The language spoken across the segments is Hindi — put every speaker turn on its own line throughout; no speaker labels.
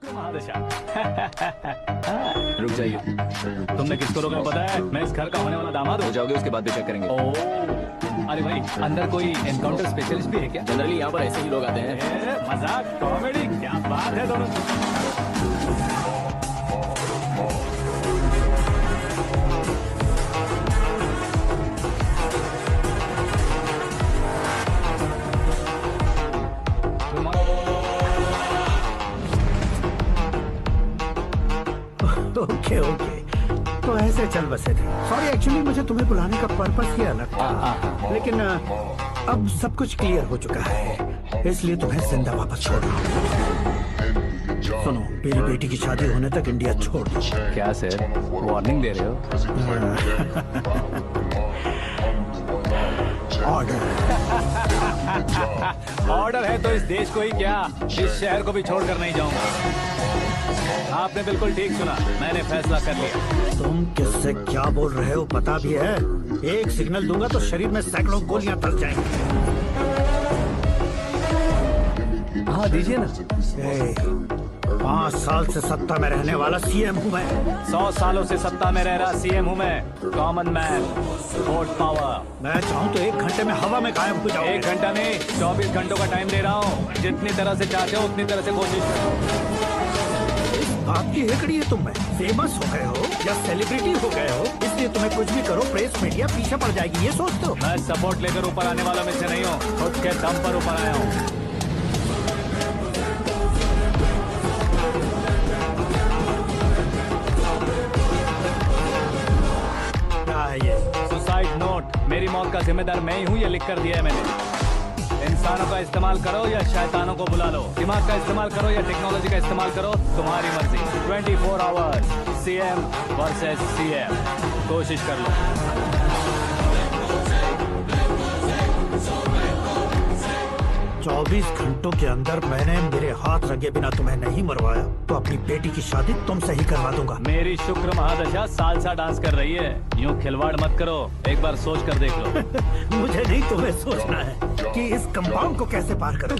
शुक्र महादशा।
रुक जाइए।
तुमने किसको रोका पता है? मैं इस घर का होने वाला दामाद
हो
हूँ।
जाओगे उसके बाद भी चेक करेंगे।
ओह, अरे भाई अंदर कोई एनकाउंटर स्पेशलिस्ट भी है क्या?
जनरली यहाँ पर ऐसे ही लोग आते हैं।
मजाक कॉमेडी क्या बात है दोनों।
ओके ओके, तो ऐसे चल बसे थे। सॉरी, एक्चुअली मुझे तुम्हें बुलाने का पर्पस ही अलग था, लेकिन अब सब कुछ क्लियर हो चुका है, इसलिए तुम्हें जिंदा वापस छोड़ रहा हूँ। सुनो, मेरी बेटी की शादी होने तक इंडिया छोड़ दो।
क्या सर, वार्निंग दे रहे हो?
ऑर्डर।
ऑर्डर है तो इस देश को ही क्या, इस शहर को भी छोड़कर नहीं जाऊंगा। आपने बिल्कुल ठीक सुना, मैंने फैसला कर लिया।
तुम किससे क्या बोल रहे हो पता भी है? एक सिग्नल दूंगा तो शरीर में सैकड़ों गोलियां धस जाएंगी।
हाँ दीजिए ना।
5 साल से सत्ता में रहने वाला सीएम हूँ मैं।
100 सालों से सत्ता में रह रहा सीएम हूँ मैं। Common man, vote power.
मैं चाहूँ तो 1 घंटे में हवा में गायब हो जाऊँ।
1 घंटा नहीं, 24 घंटों का टाइम दे रहा हूँ। जितनी तरह से चाहते हो उतनी तरह से कोशिश करो।
आपकी हेकड़ी है, तुम में फेमस हो गए हो या सेलिब्रिटी हो गए हो, इसलिए तुम्हें कुछ भी करो प्रेस मीडिया पीछे पड़ जाएगी, ये सोचते हो?
मैं सपोर्ट लेकर ऊपर आने वालों में से नहीं हूँ, खुद के दम पर ऊपर आया हूँ।
क्या है ये?
Suicide note. मेरी मौत का जिम्मेदार मैं ही हूँ, ये लिख कर दिया है मैंने। इंसानों का इस्तेमाल करो या शैतानों को बुला लो, दिमाग का इस्तेमाल करो या टेक्नोलॉजी का इस्तेमाल करो, तुम्हारी मर्जी। 24 आवर्स सीएम वर्सेस सीएम, कोशिश कर लो।
24 घंटों के अंदर मैंने मेरे हाथ रंगे बिना तुम्हें नहीं मरवाया तो अपनी बेटी की शादी तुमसे ही करवा दूंगा।
मेरी शुक्र महादशा सालसा डांस कर रही है, यूं खिलवाड़ मत करो, एक बार सोच कर देख लो।
मुझे नहीं, तुम्हें सोचना है कि इस कंपाउंड को कैसे पार करूं।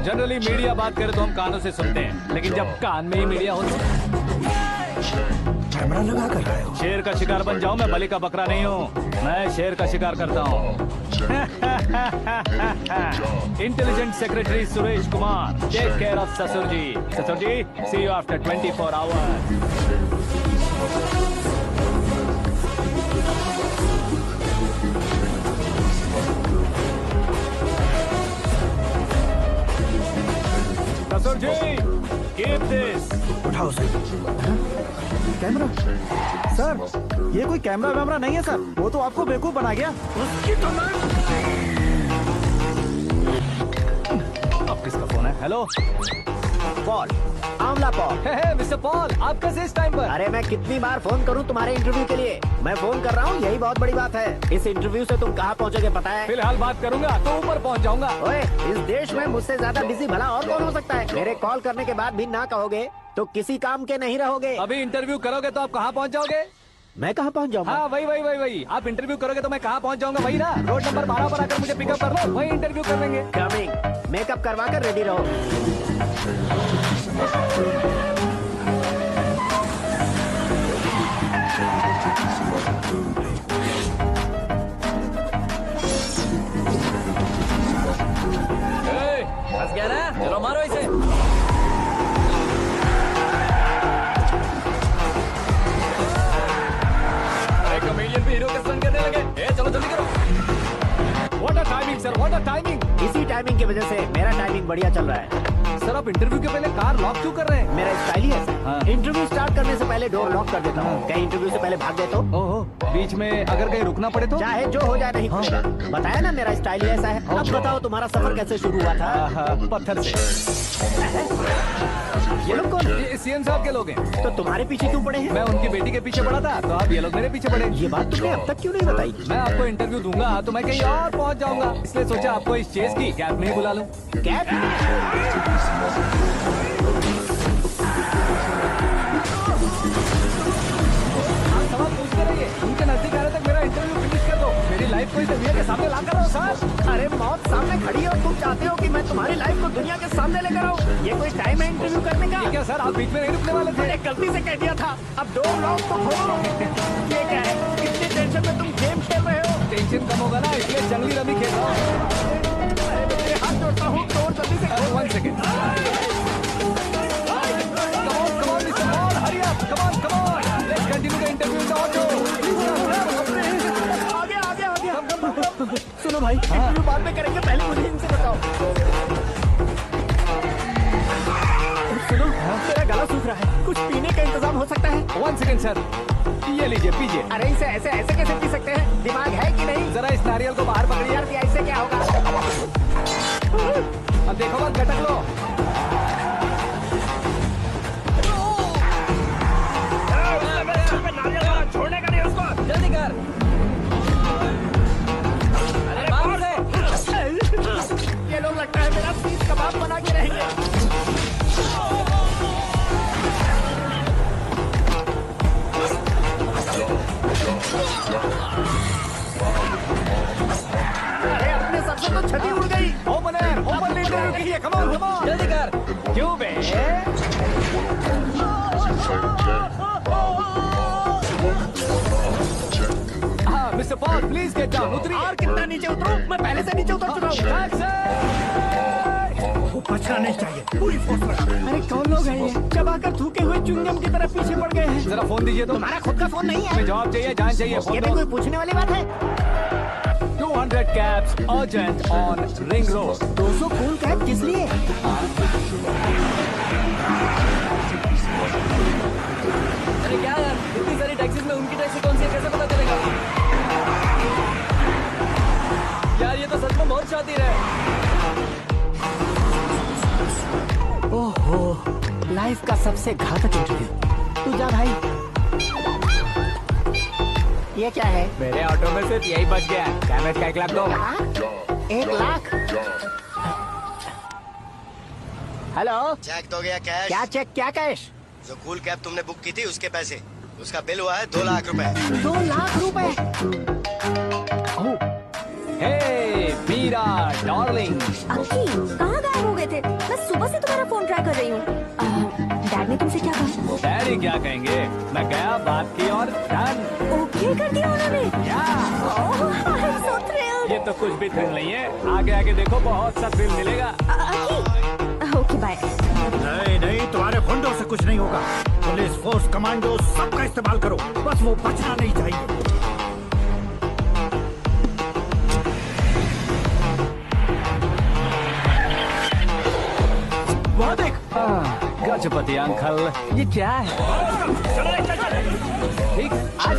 जनरली मीडिया बात करे तो हम कानों से सुनते हैं, लेकिन जब कान में ही मीडिया हो तो
कैमरा लगा कर रहे हो।
शेर का शिकार बन जाऊं, मैं बलि का बकरा नहीं हूँ, मैं शेर का शिकार करता हूँ। Intelligent secretary Suresh Kumar, take care of ससुर जी। ससुर जी, सी यू आफ्टर 24 आवर्स। ससुर जी, कीप दिस।
उठाओ सर। कैमरा?
सर, ये कोई कैमरा वैमरा नहीं है सर, वो तो आपको बेवकूफ बना गया।
उसकी तो मैं...
अब किसका फोन है? हेलो
पॉल, आंवला पॉल।
हे मिस्टर पॉल, आप कैसे इस टाइम पर?
अरे मैं कितनी बार फोन करूं तुम्हारे इंटरव्यू के लिए? मैं फोन कर रहा हूं, यही बहुत बड़ी बात है। इस इंटरव्यू से तुम कहां पहुंचोगे पता है?
फिलहाल बात करूंगा तो ऊपर पहुंच जाऊंगा।
ओए, इस देश में मुझसे ज्यादा बिजी भला और कौन हो सकता है? मेरे कॉल करने के बाद भी ना कहोगे तो किसी काम के नहीं रहोगे।
अभी इंटरव्यू करोगे तो आप कहाँ पहुँच जाओगे?
मैं कहां पहुंच जाऊंगा?
हाँ वही। आप इंटरव्यू करोगे तो मैं कहाँ पहुँच जाऊंगा? वही ना, रोड नंबर 12 पर आकर मुझे पिकअप कर लो, वही इंटरव्यू कर लेंगे।
कमिंग। मेकअप करवा कर रेडी रहो।
फंस गया ना, चलो मारो इसे। कमेडियन भी हीरो के संग करने लगे। चलो जल्दी करो। What a timing sir, what a timing.
इसी टाइमिंग की वजह से मेरा टाइमिंग बढ़िया चल रहा है।
सर आप इंटरव्यू के पहले कार लॉक क्यों कर रहे हैं?
मेरा स्टाइल ही ऐसा है।
हाँ।
इंटरव्यू स्टार्ट करने से पहले डोर लॉक कर देता हूँ। कहीं इंटरव्यू से पहले भाग गए तो?
ओहो, बीच में अगर कहीं रुकना पड़े तो?
चाहे जो हो जाए नहीं खुलेगा। बताया ना मेरा स्टाइल ही ऐसा है। अब बताओ तुम्हारा सफर कैसे शुरू हुआ था?
पत्थर से।
ये लोग कौन?
ये सीएम साहब के लोग हैं।
तो तुम्हारे पीछे क्यों पड़े हैं?
मैं उनकी बेटी के पीछे पड़ा था, तो अब ये लोग मेरे पीछे पड़े।
ये बात तुमने अब तक क्यों नहीं बताई?
मैं आपको इंटरव्यू दूंगा तो मैं कहीं और पहुंच जाऊंगा, इसलिए सोचा आपको इस चेस की कैब में ही बुला लूं।
कैब?
आप सवाल पूछते रहिए, उनके नजदीक आने तक मेरा इंटरव्यू फिनिश कर दो। मेरी लाइफ को इस दुनिया के सामने ला कर आओ सर।
अरे मौत सामने खड़ी है और तुम चाहते हो कि मैं तुम्हारी लाइफ को दुनिया के सामने लेकर आऊं? ये कोई टाइम है इंटरव्यू करने का?
ये क्या सर, आप बीच में नहीं रुकने वाले थे?
मैंने गलती से कह दिया था, अब डोर लॉक तो खोलो। ये क्या है, इतनी टेंशन में तुम गेम खेल रहे हो?
टेंशन कम होगा ना, इसलिए जंगली रमी खेल रहा हूँ।
अरे मैं हाथ जोड़ता हूँ, डोर जल्दी से खोलो।
1 second. Come on, Mr. Paul, hurry up. Come on. Let's continue the interview in the auto.
आ गया। सुनो भाई, इंटरव्यू बाद में करेंगे, पहले मुझे इनसे बताओ। सुनो, मेरा गला सूख रहा है, कुछ पीने का इंतजाम हो सकता है?
1 सेकेंड सर, ये लीजिए पीजिए।
अरे इसे ऐसे कैसे पी सकते हैं? दिमाग है कि नहीं?
जरा इस नारियल को बाहर पकड़िए।
यार इससे क्या होगा?
अब देखो बस, गटक लो।
छोड़ने का नहीं उसको।
जल्दी कर। अरे बाप रे।
ये लोग लगता है मेरा सीख कबाब बना के रहेंगे। अरे अपने सर से तो छठी उड़ गई।
ओपन इंटरव्यू कीजिए। Come on.
जल्दी कर।
क्यों बे? हाँ mister Paul, please get down. उतरिए।
और कितना नीचे उतरूं? मैं पहले से नीचे उतर चुका हूँ। वो बचना नहीं चाहिए, पूरी फोर्स लगा। अरे कौन लोग हैं ये? चबाकर थूके हुए च्युइंगम की तरह पीछे पड़ गए हैं।
जरा फोन दीजिए तो।
तुम्हारा खुद का फोन नहीं है?
हमें जवाब चाहिए, जान चाहिए।
ये
फोन
भी
दो।
कोई पूछने वाली बात है?
200 cabs urgent on Ring Road.
200 cool cab किस लिए?
अरे क्या यार, इतनी सारी टैक्सीज में उनकी टैक्सी कौन सी है, कैसे पता चलेगा? यार ये तो सच में बहुत शातिर है।
ओहो, लाइफ का सबसे घातक इंटरव्यू। तू जा भाई। ये क्या है?
मेरे ऑटो में सिर्फ यही बच गया। डैमेज का 1 लाख दो।
1 लाख? हेलो,
चेक तो गया कैश।
क्या चेक, क्या कैश?
जो कूल कैब तुमने बुक की थी उसके पैसे, उसका बिल हुआ है 2 लाख रुपए।
2 लाख रुपए?
Hey, Meera, darling.
अक्की, कहाँ गायब हो गए थे? मैं सुबह से तुम्हारा फोन ट्राई कर रही हूँ। डैड ने तुमसे क्या कहा?
डैडी क्या कहेंगे? मैं गया, बात की और डन।
ओके कर दिया उन्होंने। ओह, I'm so thrilled।
ये तो कुछ भी थ्रिल नहीं है। आगे देखो, बहुत सा थ्रिल मिलेगा।
अक्की, ओके बाय।
नहीं, तुम्हारे गुंडों से कुछ नहीं होगा। पुलिस फोर्स, कमांडो, सबका इस्तेमाल करो, बस वो बचना नहीं चाहिए।
वहाँ देख। गजपति अंकल, ये क्या है? ठीक, आज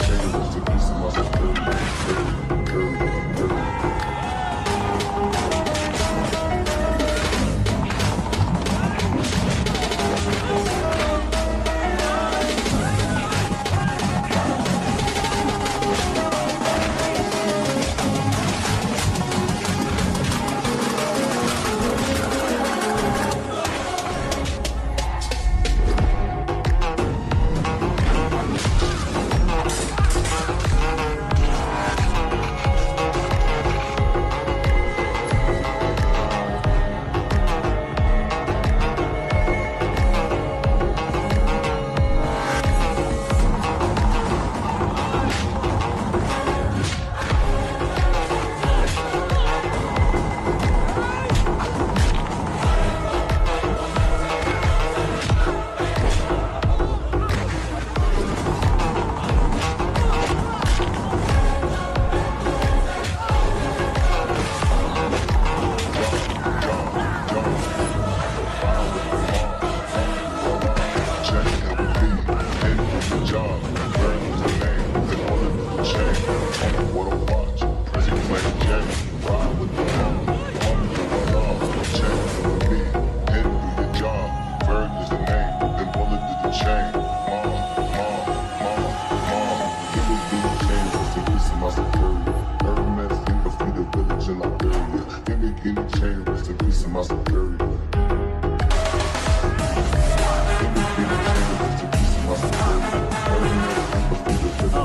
Change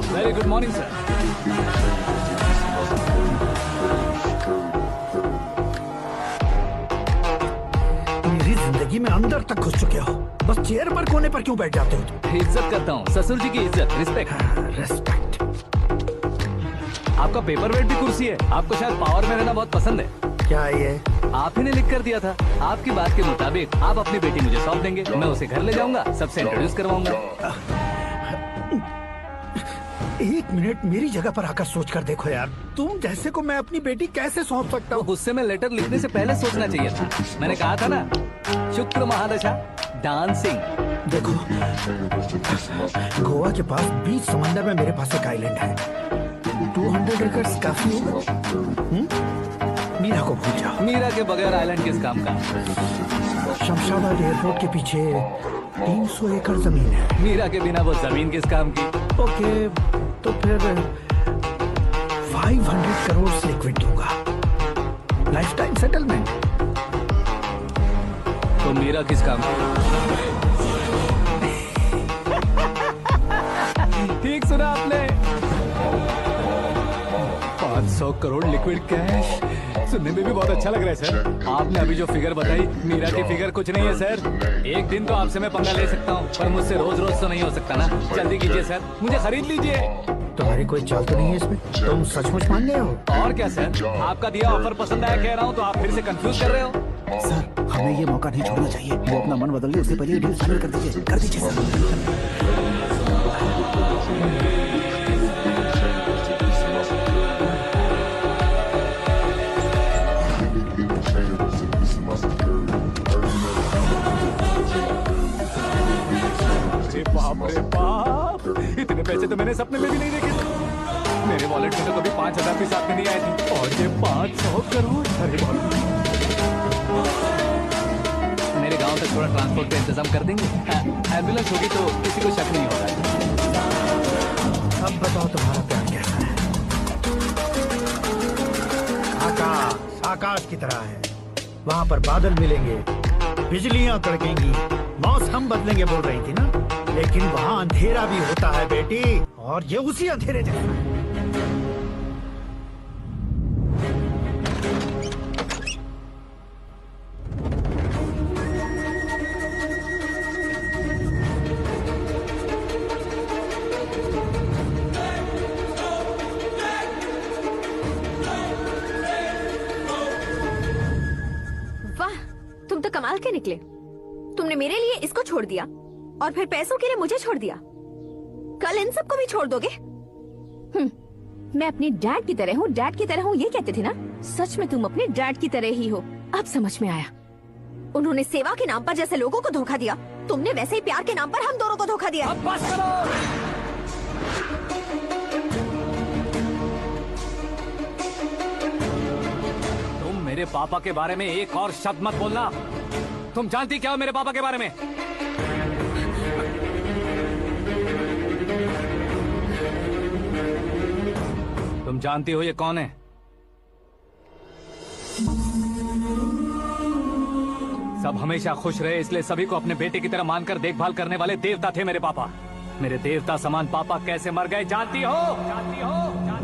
very good morning sir.
मेरी जिंदगी में अंदर तक घुस चुके हो, बस चेयर पर कोने पर क्यों बैठ जाते हो तुम?
इज्जत करता हूँ, ससुर जी की इज्जत, रिस्पेक्ट।
रेस्पेक्ट।
आपका पेपर वेट भी कुर्सी है। आपको शायद पावर में रहना बहुत पसंद है।
क्या ये?
आप ही ने लिख कर दिया था। आपकी बात के मुताबिक आप अपनी बेटी मुझे सौंप देंगे, मैं उसे घर ले जाऊंगा, सबसे इंट्रोड्यूस करवाऊंगा।
एक मिनट मेरी जगह पर आकर सोच कर देखो यार, तुम जैसे को मैं अपनी बेटी कैसे सौंप सकता
तो
हूँ?
गुस्से में लेटर लिखने से पहले सोचना चाहिए था। मैंने कहा था ना, शुक्र महादशा डांसिंग।
देखो, गोवा के पास बीच समंदर में मेरे पास एक आइलैंड है। 200 एकर्स काफी होगा। मीरा को भूल जाओ।
मीरा के बगैर आइलैंड किस काम का?
शमशाबाद एयरपोर्ट के पीछे 300 एकड़ जमीन है।
मीरा के बिना वो जमीन किस काम की?
ओके, तो फिर 500 करोड़ लिक्विड दूंगा, लाइफ टाइम सेटलमेंट।
तो मीरा किस काम की? ठीक सुना आपने, 500 करोड़ लिक्विड कैश। सुनने में भी बहुत अच्छा लग रहा है सर। आपने अभी जो फिगर बताई, मीरा की फिगर कुछ नहीं है सर। एक दिन तो आपसे मैं पंगा ले सकता हूँ, पर मुझसे रोज रोज तो नहीं हो सकता ना। जल्दी कीजिए सर, मुझे खरीद लीजिए।
तुम्हारी कोई चाल तो नहीं है इसमें? तुम सचमुच मान गए हो?
और क्या सर, आपका दिया ऑफर पसंद आया कह रहा हूँ, तो आप फिर से कंफ्यूज कर रहे हो।
सर, हमें ये मौका नहीं छोड़ना चाहिए। वो अपना मन बदल ले, उससे पहले डील फाइनल कर दीजिए सर।
अरे बाप रे बाप, इतने पैसे तो मैंने सपने में भी नहीं देखे थे। मेरे वॉलेट में तो कभी 5,000 भी साथ में नहीं आए थे, और ये 500 करोड़। अरे बाप रे। मेरे गांव तक थोड़ा ट्रांसपोर्ट का इंतजाम कर देंगे? एम्बुलेंस होगी तो किसी को शक नहीं होगा।
अब बताओ तुम्हारा प्यार कैसा है? आकाश की तरह है। वहाँ पर बादल मिलेंगे, बिजलियां कड़केंगी, मौसम बदलेंगे बोल रही थी ना। लेकिन वहाँ अंधेरा भी होता है बेटी, और ये उसी अंधेरे जैसा है।
वाह, तुम तो कमाल के निकले। तुमने मेरे लिए इसको छोड़ दिया और फिर पैसों के लिए मुझे छोड़ दिया। कल इन सबको भी छोड़ दोगे? मैं अपने डैड की तरह हूँ, डैड की तरह हूँ, ये कहते थे ना। सच में तुम अपने डैड की तरह ही हो। अब समझ में आया। उन्होंने सेवा के नाम पर जैसे लोगों को धोखा दिया, तुमने वैसे ही प्यार के नाम पर हम दोनों को धोखा दिया।
अब बस करो। तुम मेरे पापा के बारे में एक और शब्द मत बोलना। तुम जानती क्या हो मेरे पापा के बारे में? तुम जानती हो ये कौन है? सब हमेशा खुश रहे, इसलिए सभी को अपने बेटे की तरह मानकर देखभाल करने वाले देवता थे मेरे पापा। मेरे देवता समान पापा कैसे मर गए जानती हो? जानती हो?